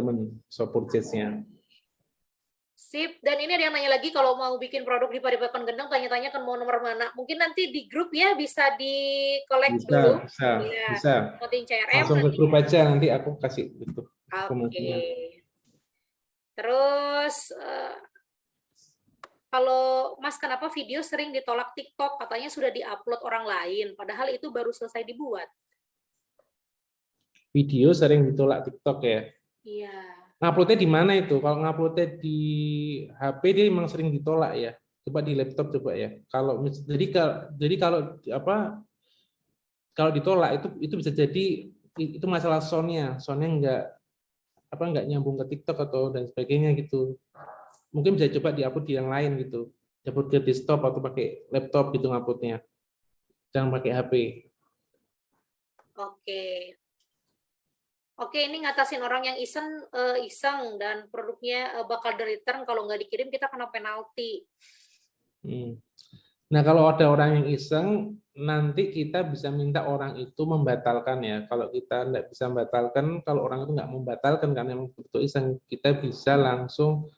teman-teman shop purchase-nya. Sip, dan ini ada yang nanya lagi kalau mau bikin produk di Padepokan Gendang, tanya-tanya kan mau nomor mana. Mungkin nanti di grup ya bisa di-collect dulu. Bisa. Nanti CRM. Langsung ke grup aja, nanti aku kasih itu. Oke. Terus, kalau Mas kenapa video sering ditolak TikTok? Katanya sudah di-upload orang lain, padahal itu baru selesai dibuat. Video sering ditolak TikTok ya? Iya. Nguploadnya di mana itu? Kalau nguploadnya di HP dia memang sering ditolak ya. Coba di laptop coba ya. Jadi kalau kalau ditolak itu bisa jadi itu masalah soundnya nggak nyambung ke TikTok atau dan sebagainya gitu. Mungkin bisa coba diupload di yang lain gitu. Upload ke desktop atau pakai laptop gitu nguploadnya. Jangan pakai HP. Oke, ini ngatasin orang yang iseng dan produknya bakal di-return kalau nggak dikirim kita kena penalti. Nah, kalau ada orang yang iseng, nanti kita bisa minta orang itu membatalkan ya. Kalau kita nggak bisa membatalkan, kalau orang itu nggak membatalkan karena memang betul iseng, kita bisa langsung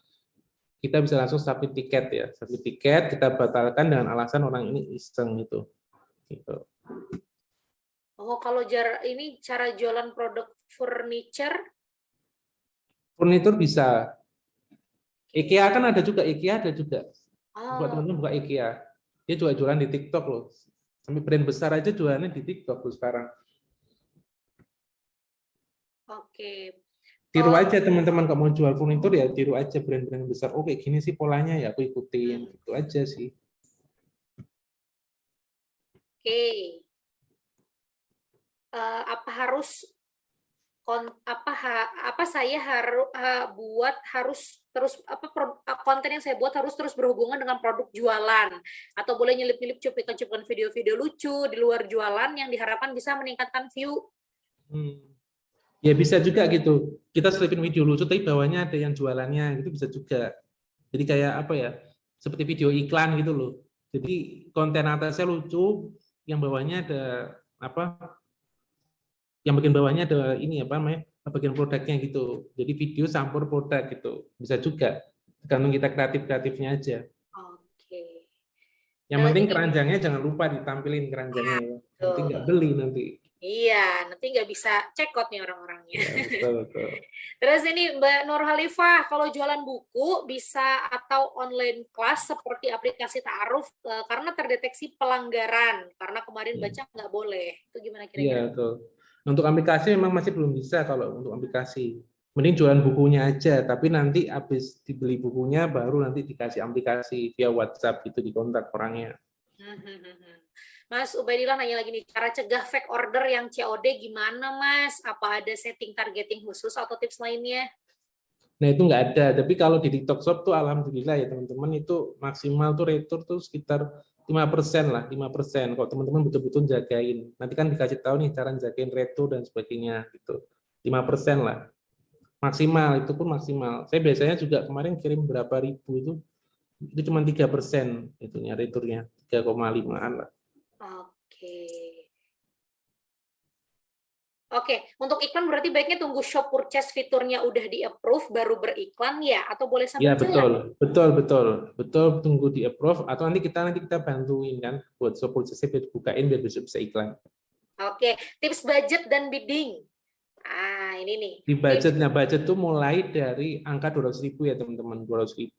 submit tiket ya. Submit tiket kita batalkan dengan alasan orang ini iseng gitu. Oh, kalau ini cara jualan produk furniture? Furnitur bisa. IKEA kan ada juga, Buat teman-teman buka IKEA. Dia juga jualan di TikTok loh. Sampai brand besar aja jualannya di TikTok loh sekarang. Oke. Tiru aja teman-teman, kalau mau jual furnitur ya tiru aja brand-brand besar. Oh kayak gini sih polanya ya aku ikutin. Itu aja sih. Oke. Apa harus saya harus terus konten yang saya buat harus terus berhubungan dengan produk jualan atau boleh nyelip-nyelip cuplikan video-video lucu di luar jualan yang diharapkan bisa meningkatkan view? Ya bisa juga gitu. Kita selipin video lucu tapi bawahnya ada yang jualannya, gitu bisa juga. Jadi kayak apa ya? Seperti video iklan gitu loh. Jadi konten atasnya lucu, yang bawahnya ada yang bagian bawahnya ada ini bagian produknya gitu. Jadi video campur produk gitu. Bisa juga. Tergantung kita kreatifnya aja. Oke. Yang penting keranjangnya jangan lupa ditampilin keranjangnya ya. Nanti nggak beli nanti. Iya, nanti nggak bisa check out nih orang-orangnya. Ya, betul. Terus ini Mbak Nur Khalifah, kalau jualan buku bisa atau online kelas seperti aplikasi Ta'aruf karena terdeteksi pelanggaran, karena kemarin baca nggak boleh. Itu gimana kira-kira? Iya, betul. Untuk aplikasi memang masih belum bisa kalau untuk aplikasi. Mending jualan bukunya aja, tapi nanti habis dibeli bukunya baru nanti dikasih aplikasi via WhatsApp gitu di kontak orangnya. Mas Ubaidillah nanya lagi nih, cara cegah fake order yang COD gimana Mas? Apa ada setting targeting khusus atau tips lainnya? Nah itu nggak ada, tapi kalau di TikTok Shop tuh alhamdulillah ya teman-teman itu maksimal tuh retur tuh sekitar 5% lah, 5%. Kalau teman-teman betul-betul jagain, nanti kan dikasih tahu nih cara jagain retur dan sebagainya gitu. 5% lah. Maksimal, itu pun maksimal. Saya biasanya juga kemarin kirim berapa ribu itu cuma 3% itunya returnya, 3,5-an lah. Oke, untuk iklan berarti baiknya tunggu shop purchase fiturnya udah di-approve baru beriklan ya, atau boleh sambil jalan? Ya betul, tunggu di-approve atau nanti kita bantuin kan buat shop purchase bukain biar besok bisa iklan. Oke, tips budget dan bidding. Ini nih. Di budget tuh mulai dari angka 200.000 ya teman-teman, 200.000.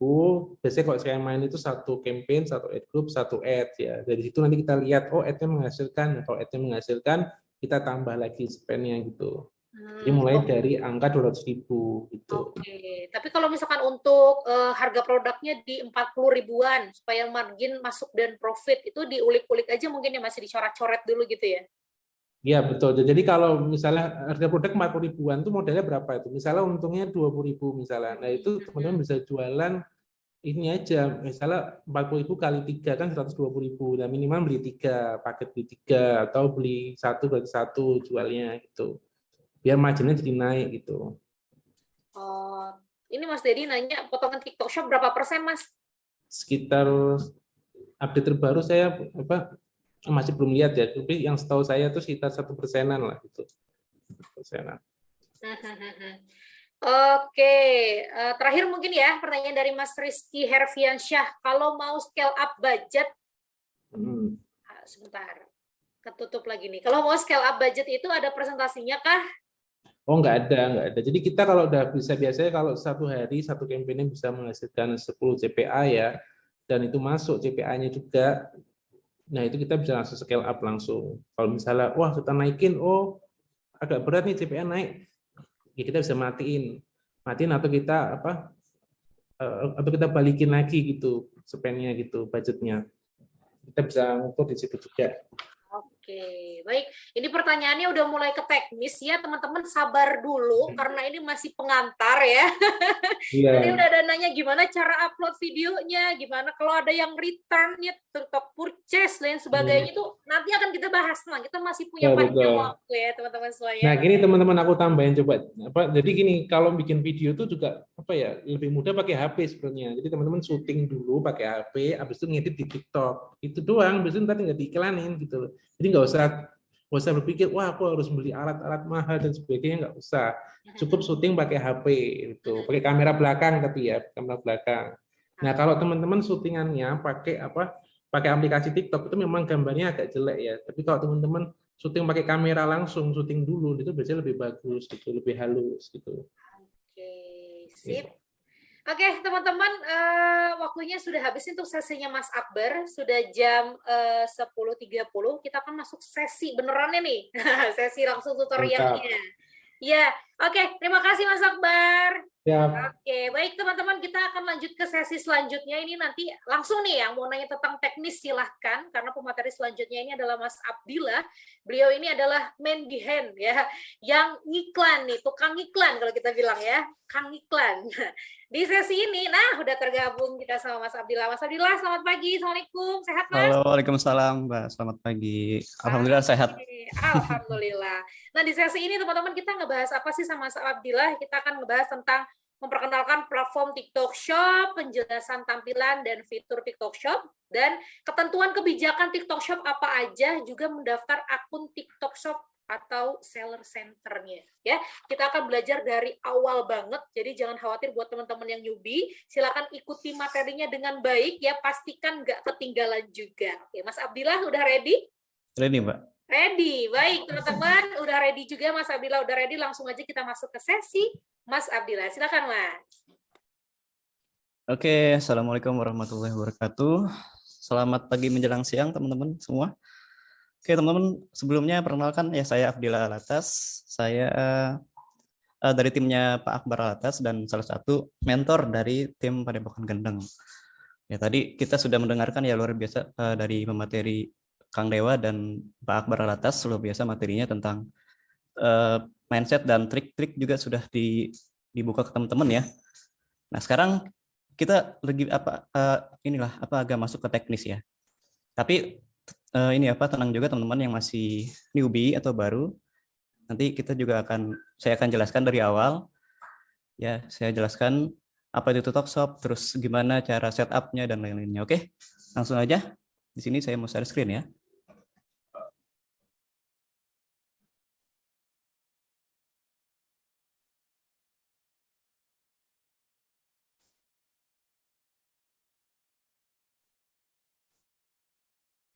Biasanya kalau saya main itu satu campaign, satu ad group, satu ad ya. Dari situ nanti kita lihat, oh ad-nya menghasilkan. Kalau ad-nya menghasilkan, kita tambah lagi spend-nya gitu. Jadi mulai dari angka 200.000 gitu. Oke, tapi kalau misalkan untuk harga produknya di 40 ribuan supaya margin masuk dan profit itu diulik-ulik aja mungkin ya masih dicoret-coret dulu gitu ya? Iya betul. Jadi kalau misalnya harga produk 40 ribuan itu modelnya berapa itu? Misalnya untungnya 20.000 misalnya. Nah itu teman-teman bisa jualan ini aja. Misalnya 40.000 kali 3 kan 120.000. Nah minimal beli 3, paket beli 3 atau beli 1 berarti 1 jualnya gitu. Biar marginnya jadi naik gitu. Oh, ini Mas Dedi nanya potongan TikTok Shop berapa persen Mas? Sekitar update terbaru saya masih belum lihat ya, tapi yang setahu saya itu sekitar 1%-an lah gitu. 1%-an. Oke, terakhir mungkin ya pertanyaan dari Mas Rizky Herfiansyah. Kalau mau scale up budget, sebentar, ketutup lagi nih. Kalau mau scale up budget itu ada presentasinya kah? Oh, nggak ada. Jadi kita kalau udah bisa, biasanya kalau satu hari satu campaign bisa menghasilkan 10 CPA ya, dan itu masuk CPA-nya juga. Nah, itu kita bisa langsung scale up langsung. Kalau misalnya, wah kita naikin, oh agak berat nih CPA naik, ya kita bisa matiin atau kita atau kita balikin lagi gitu, spendnya gitu, budgetnya. Kita bisa ngukur di situ juga. Oke, baik. Ini pertanyaannya udah mulai ke teknis ya, teman-teman sabar dulu karena ini masih pengantar ya. Tadi Iya, udah ada nanya gimana cara upload videonya, gimana kalau ada yang return-nya, untuk purchase dan sebagainya itu nanti akan kita bahas. Nah, kita masih punya betul, panjang betul. waktu ya, teman-teman semuanya. Nah, gini teman-teman, aku tambahin coba apa. Jadi gini, kalau bikin video itu juga apa ya, lebih mudah pakai HP sebenarnya. Jadi teman-teman syuting dulu pakai HP, habis itu ngedit di TikTok. Itu doang, habis itu nanti nggak diiklanin gitu loh. Jadi nggak usah berpikir, wah aku harus beli alat-alat mahal dan sebagainya, nggak usah. Cukup syuting pakai HP itu, pakai kamera belakang tapi ya, kamera belakang. Nah, kalau teman-teman syutingannya pakai apa? Pakai aplikasi TikTok itu memang gambarnya agak jelek ya. Tapi kalau teman-teman syuting pakai kamera langsung, syuting dulu itu biasanya lebih bagus gitu, lebih halus gitu. Oke, sip. Gitu. Oke, teman-teman, waktunya sudah habis untuk sesinya Mas Akbar. Sudah jam 10.30. Kita akan masuk sesi benerannya nih. Sesi langsung Mantap. tutorialnya. Ya, oke. Terima kasih Mas Akbar. Siap. Oke, baik teman-teman, kita akan lanjut ke sesi selanjutnya. Ini nanti langsung nih yang mau nanya tentang teknis silahkan, karena pemateri selanjutnya ini adalah Mas Abdillah. Beliau ini adalah man behind ya, yang ngiklan nih, tukang iklan kalau kita bilang ya, kang iklan. Di sesi ini, nah udah tergabung kita sama Mas Abdillah. Mas Abdillah, selamat pagi, Assalamualaikum, sehat Mas? Halo, Waalaikumsalam, Mbak. Selamat pagi. Alhamdulillah sehat. Alhamdulillah. Nah, di sesi ini teman-teman kita ngebahas apa sih sama Mas Abdillah? Kita akan ngebahas tentang memperkenalkan platform TikTok Shop, penjelasan tampilan dan fitur TikTok Shop, dan ketentuan kebijakan TikTok Shop apa aja, juga mendaftar akun TikTok Shop atau seller centernya ya. Kita akan belajar dari awal banget, jadi jangan khawatir buat teman-teman yang newbie, silakan ikuti materinya dengan baik ya, pastikan nggak ketinggalan juga. Oke, Mas Abdillah udah ready? Ready, Mbak? Ready, baik teman-teman, udah ready juga Mas Abdillah, udah ready, langsung aja kita masuk ke sesi Mas Abdillah, silakan Mas. Oke, Assalamualaikum warahmatullahi wabarakatuh. Selamat pagi menjelang siang, teman-teman semua. Oke, teman-teman, sebelumnya perkenalkan ya, saya Abdillah Alatas. Saya dari timnya Pak Akbar Alatas dan salah satu mentor dari tim Padepokan Gendeng. Ya, tadi kita sudah mendengarkan ya luar biasa dari pemateri Kang Dewa dan Pak Akbar Alatas, luar biasa materinya tentang mindset dan trik-trik juga sudah dibuka ke teman-teman ya. Nah, sekarang kita lagi inilah agak masuk ke teknis ya. Tapi ini tenang juga teman-teman yang masih newbie atau baru. Nanti saya akan jelaskan dari awal. Ya, saya jelaskan apa itu TikTok, terus gimana cara setupnya dan lain-lainnya. Oke, langsung aja. Di sini saya mau share screen ya.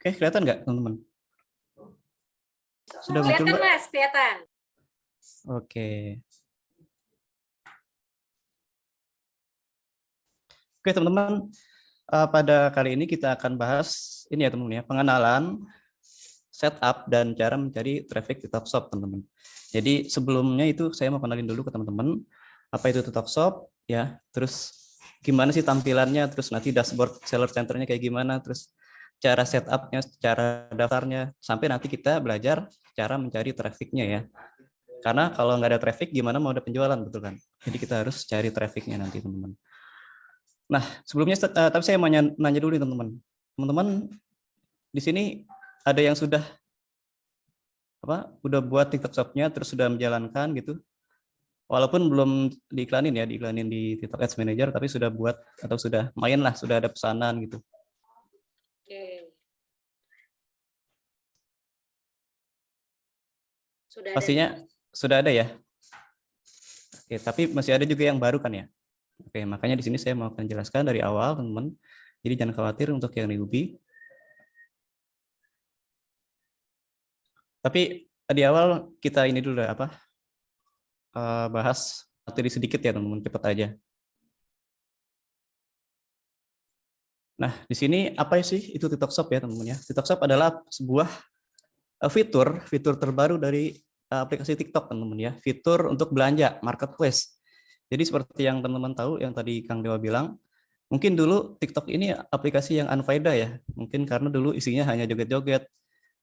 Oke, kelihatan nggak teman-teman? Sudah muncul, Kelihatan Mbak? Mas, kelihatan. Oke. Oke, teman-teman. Pada kali ini kita akan bahas ini ya teman-teman ya, pengenalan, setup, dan cara mencari traffic di TikTok, teman-teman. Jadi sebelumnya itu saya mau kenalin dulu ke teman-teman apa itu TikTok ya, terus gimana sih tampilannya, terus nanti dashboard seller centernya kayak gimana, terus cara setupnya, cara daftarnya, sampai nanti kita belajar cara mencari trafficnya ya. Karena kalau nggak ada traffic gimana mau ada penjualan, betul kan? Jadi kita harus cari trafficnya nanti teman-teman. Nah, sebelumnya tapi saya mau nanya dulu nih teman-teman. Teman-teman di sini ada yang udah buat TikTok Shop-nya terus sudah menjalankan gitu. Walaupun belum diiklanin di TikTok Ads Manager, tapi sudah buat atau sudah main lah, sudah ada pesanan gitu. Oke. Sudah ada. Pastinya sudah ada ya. Oke, tapi masih ada juga yang baru kan ya. Oke, makanya di sini saya mau akan jelaskan dari awal, teman-teman. Jadi jangan khawatir untuk yang newbie. Tapi di awal kita ini dulu apa? Bahas materi sedikit ya, teman-teman, cepat aja. Nah, di sini apa sih itu TikTok Shop ya, teman-teman ya? TikTok Shop adalah sebuah fitur terbaru dari aplikasi TikTok, teman-teman ya. Fitur untuk belanja marketplace. Jadi seperti yang teman-teman tahu yang tadi Kang Dewa bilang, mungkin dulu TikTok ini aplikasi yang unfaedah ya. Mungkin karena dulu isinya hanya joget-joget,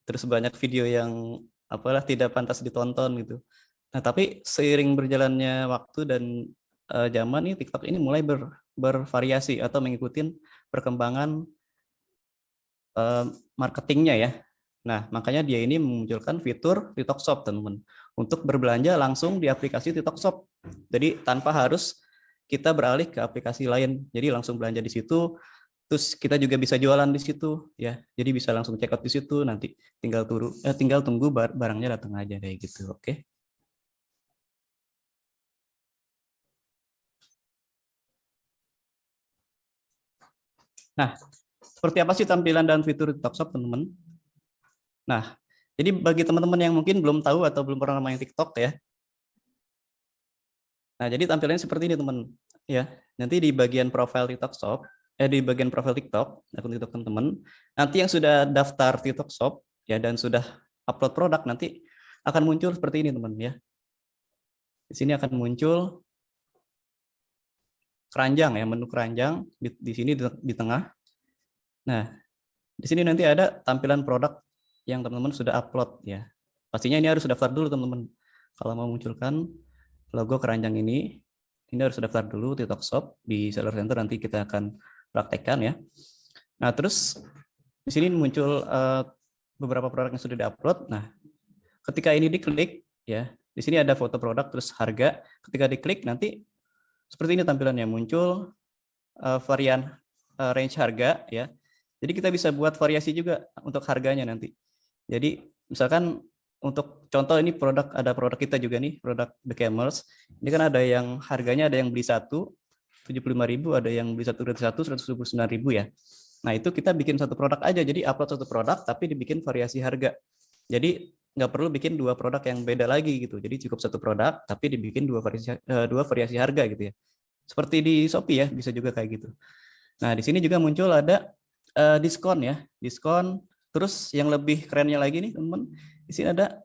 terus banyak video yang apalah tidak pantas ditonton gitu. Nah, tapi seiring berjalannya waktu dan zaman ini TikTok ini mulai bervariasi atau mengikuti perkembangan marketingnya ya. Nah, makanya dia ini memunculkan fitur TikTok Shop, teman-teman, untuk berbelanja langsung di aplikasi TikTok Shop. Jadi tanpa harus kita beralih ke aplikasi lain. Jadi langsung belanja di situ, terus kita juga bisa jualan di situ ya. Jadi bisa langsung check out di situ, nanti tinggal tunggu barangnya datang aja kayak gitu. Oke. Nah, seperti apa sih tampilan dan fitur TikTok Shop, teman-teman? Nah, jadi bagi teman-teman yang mungkin belum tahu atau belum pernah main TikTok ya. Nah, jadi tampilannya seperti ini, teman. Ya, nanti di bagian profil TikTok Shop, di bagian profil TikTok, akun TikTok teman-teman, nanti yang sudah daftar TikTok Shop ya dan sudah upload produk nanti akan muncul seperti ini, teman ya. Di sini akan muncul keranjang ya, menu keranjang di sini di tengah. Nah, di sini nanti ada tampilan produk yang teman-teman sudah upload ya. Pastinya ini harus daftar dulu, teman-teman. Kalau mau munculkan logo keranjang ini harus daftar dulu TikTok Shop di Seller Center, nanti kita akan praktekkan ya. Nah, terus di sini muncul beberapa produk yang sudah diupload. Nah, ketika ini diklik ya, di sini ada foto produk terus harga. Ketika diklik nanti seperti ini tampilannya, muncul varian range harga ya. Jadi kita bisa buat variasi juga untuk harganya nanti. Jadi misalkan untuk contoh ini ada produk kita juga nih, produk The Camels. Ini kan ada yang harganya ada yang beli satu 75.000, ada yang beli satu gratis satu 179.000 ya. Nah, itu kita bikin satu produk aja. Jadi upload satu produk tapi dibikin variasi harga. Jadi nggak perlu bikin dua produk yang beda lagi gitu. Jadi cukup satu produk tapi dibikin dua variasi harga gitu ya. Seperti di Shopee ya, bisa juga kayak gitu. Nah, di sini juga muncul ada diskon ya, diskon. Terus yang lebih kerennya lagi nih, teman-teman, di sini ada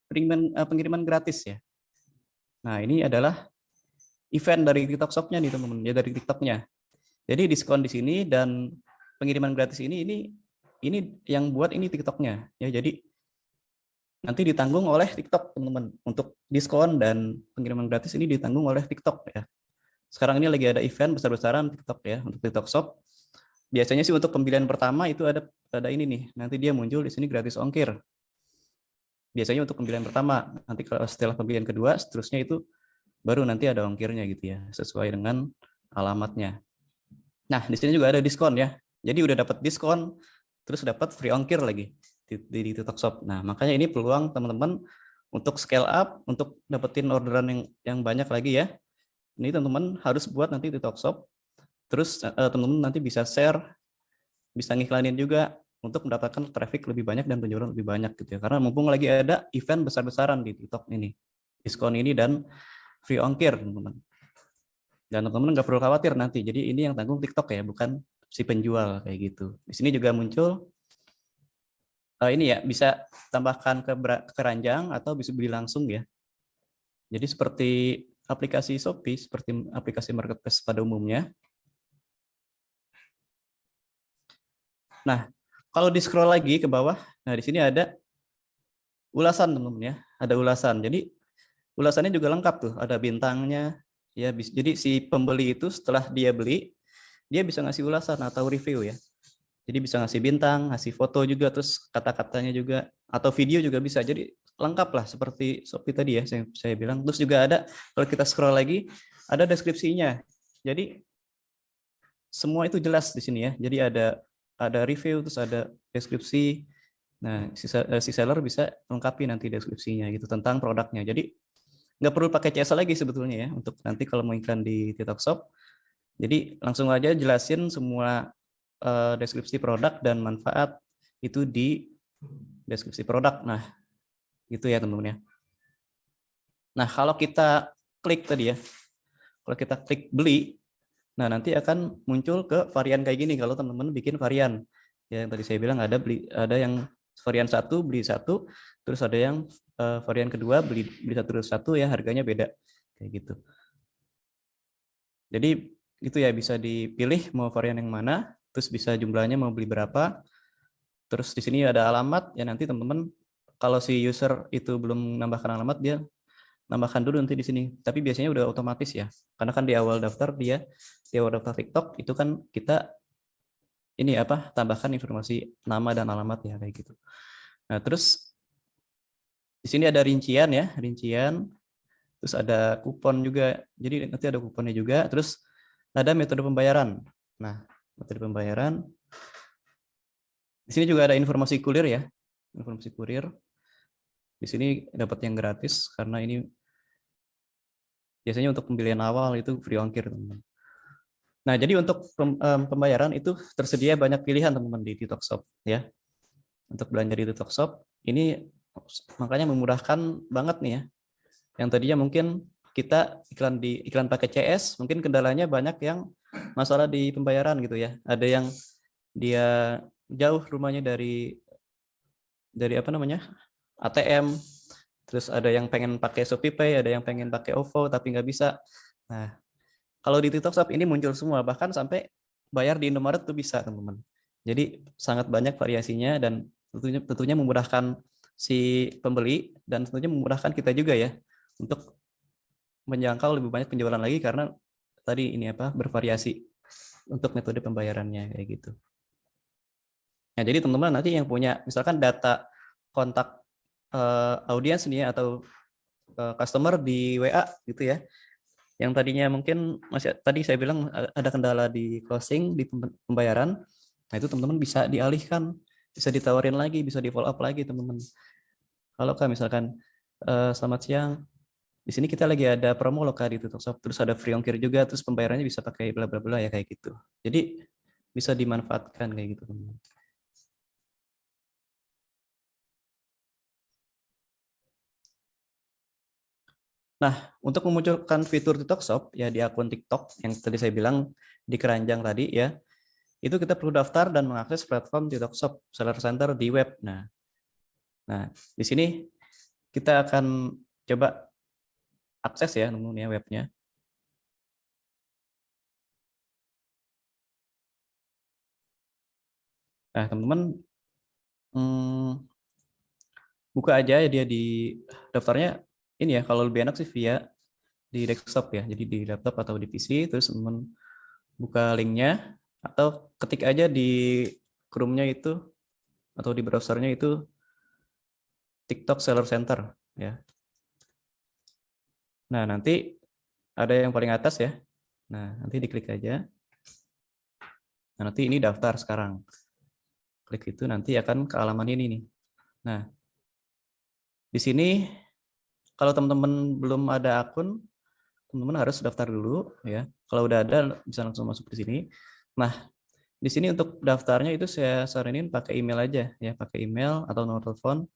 pengiriman gratis ya. Nah, ini adalah event dari TikTok Shop-nya nih, teman-teman, ya dari TikTok-nya. Jadi diskon di sini dan pengiriman gratis ini yang buat ini TikTok-nya ya. Jadi nanti ditanggung oleh TikTok, teman-teman. Untuk diskon dan pengiriman gratis ini ditanggung oleh TikTok ya. Sekarang ini lagi ada event besar-besaran TikTok ya untuk TikTok Shop. Biasanya sih untuk pembelian pertama itu ada ini nih. Nanti dia muncul di sini gratis ongkir. Biasanya untuk pembelian pertama. Nanti kalau setelah pembelian kedua, seterusnya itu baru nanti ada ongkirnya gitu ya, sesuai dengan alamatnya. Nah, di sini juga ada diskon ya. Jadi udah dapat diskon, terus dapat free ongkir lagi di TikTok Shop. Nah, makanya ini peluang teman-teman untuk scale up, untuk dapetin orderan yang banyak lagi ya. Ini teman-teman harus buat nanti TikTok Shop. Terus teman-teman nanti bisa share, bisa ngiklanin juga untuk mendapatkan traffic lebih banyak dan penjualan lebih banyak gitu ya. Karena mumpung lagi ada event besar-besaran di TikTok ini. Diskon ini dan free ongkir, teman-teman. Dan teman-teman nggak perlu khawatir nanti. Jadi ini yang tanggung TikTok ya, bukan si penjual kayak gitu. Di sini juga muncul ini ya, bisa tambahkan ke keranjang atau bisa beli langsung ya. Jadi seperti aplikasi Shopee, seperti aplikasi marketplace pada umumnya. Nah, kalau di scroll lagi ke bawah, nah di sini ada ulasan, teman-teman ya. Ada ulasan. Jadi ulasannya juga lengkap tuh, ada bintangnya ya. Jadi si pembeli itu setelah dia beli, dia bisa ngasih ulasan atau review ya. Jadi bisa ngasih bintang, ngasih foto juga, terus kata-katanya juga, atau video juga bisa. Jadi lengkap lah seperti Shopee tadi ya saya bilang. Terus juga ada, kalau kita scroll lagi, ada deskripsinya. Jadi semua itu jelas di sini ya. Jadi ada review, terus ada deskripsi. Nah, si seller bisa lengkapi nanti deskripsinya gitu tentang produknya. Jadi nggak perlu pakai CS lagi sebetulnya ya untuk nanti kalau mau iklan di TikTok Shop. Jadi langsung aja jelasin semua deskripsi produk dan manfaat itu di deskripsi produk. Nah, gitu ya teman-teman ya. Nah, kalau kita klik tadi ya, kalau kita klik beli, nah nanti akan muncul ke varian kayak gini kalau teman-teman bikin varian. Ya, yang tadi saya bilang ada yang varian 1 beli 1, terus ada yang varian kedua beli 1 terus 1 ya, harganya beda kayak gitu. Jadi gitu ya, bisa dipilih mau varian yang mana, terus bisa jumlahnya mau beli berapa. Terus di sini ada alamat ya, nanti teman-teman kalau si user itu belum nambahkan alamat, dia nambahkan dulu nanti di sini. Tapi biasanya udah otomatis ya. Karena kan di awal daftar di awal daftar TikTok itu kan kita ini tambahkan informasi nama dan alamat ya kayak gitu. Nah, terus di sini ada rincian ya, rincian. Terus ada kupon juga. Jadi nanti ada kuponnya juga. Terus ada metode pembayaran. Nah, metode pembayaran. Di sini juga ada informasi kurir ya. Informasi kurir. Di sini dapat yang gratis karena ini biasanya untuk pembelian awal itu free ongkir, teman-teman. Nah, jadi untuk pembayaran itu tersedia banyak pilihan teman-teman di TikTok Shop ya. Untuk belanja di TikTok Shop ini makanya memudahkan banget nih ya. Yang tadinya mungkin kita iklan pakai CS, mungkin kendalanya banyak yang masalah di pembayaran gitu ya. Ada yang dia jauh rumahnya dari ATM, terus ada yang pengen pakai ShopeePay, ada yang pengen pakai OVO tapi nggak bisa. Nah, kalau di TikTok Shop ini muncul semua, bahkan sampai bayar di Indomaret tuh bisa, teman-teman. Jadi sangat banyak variasinya dan tentunya memudahkan si pembeli dan tentunya memudahkan kita juga ya untuk menjangkau lebih banyak penjualan lagi karena tadi ini bervariasi untuk metode pembayarannya kayak gitu. Nah, jadi teman-teman nanti yang punya misalkan data kontak audiens nih ya, atau customer di WA gitu ya, yang tadinya mungkin masih tadi saya bilang ada kendala di closing di pembayaran, nah itu teman-teman bisa dialihkan, bisa ditawarin lagi, bisa di follow up lagi teman-teman. Kalau Kak misalkan selamat siang, di sini kita lagi ada promo loh Kak di TikTok Shop, terus ada free ongkir juga, terus pembayarannya bisa pakai bla bla bla ya kayak gitu. Jadi bisa dimanfaatkan kayak gitu teman-teman. Nah, untuk memunculkan fitur TikTok Shop ya di akun TikTok yang tadi saya bilang di keranjang tadi ya, itu kita perlu daftar dan mengakses platform TikTok Shop Seller Center di web. Nah, di sini kita akan coba akses ya teman-teman ya webnya. Nah, teman-teman buka aja ya dia di daftarnya ini ya, kalau lebih enak sih via di desktop ya, jadi di laptop atau di PC, terus teman buka linknya atau ketik aja di Chrome-nya itu atau di browsernya itu TikTok Seller Center ya. Nah, nanti ada yang paling atas ya. Nah, nanti diklik aja. Nah, nanti ini daftar sekarang. Klik itu nanti akan ke halaman ini nih. Nah, di sini kalau teman-teman belum ada akun, teman-teman harus daftar dulu ya. Kalau udah ada bisa langsung masuk di sini. Nah, di sini untuk daftarnya itu saya saranin pakai email aja ya, pakai email atau nomor telepon.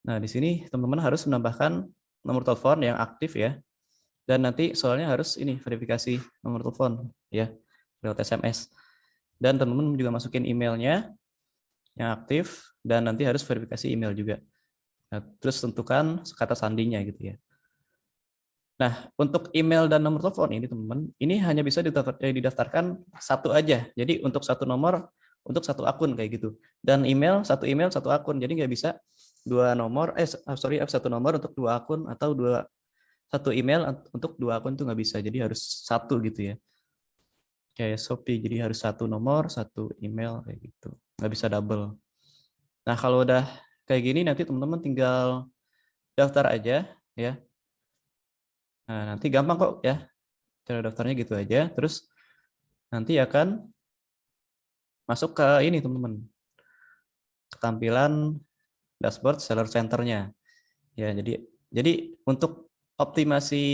Nah, di sini teman-teman harus menambahkan nomor telepon yang aktif ya. Dan nanti soalnya harus ini verifikasi nomor telepon ya lewat SMS. Dan teman-teman juga masukin emailnya yang aktif dan nanti harus verifikasi email juga. Nah, terus tentukan kata sandinya gitu ya. Nah, untuk email dan nomor telepon ini teman-teman, ini hanya bisa didaftarkan satu aja. Jadi untuk satu nomor, untuk satu akun kayak gitu. Dan satu email, satu akun. Jadi nggak bisa satu nomor untuk dua akun atau satu email untuk dua akun tuh nggak bisa. Jadi harus satu gitu ya. Kayak Shopee, jadi harus satu nomor, satu email kayak gitu. Nggak bisa double. Nah, kalau udah kayak gini nanti teman-teman tinggal daftar aja ya. Nah, nanti gampang kok ya. Cara daftarnya gitu aja. Terus nanti akan masuk ke ini teman-teman. Ketampilan dashboard seller center-nya. Ya, jadi Jadi untuk optimasi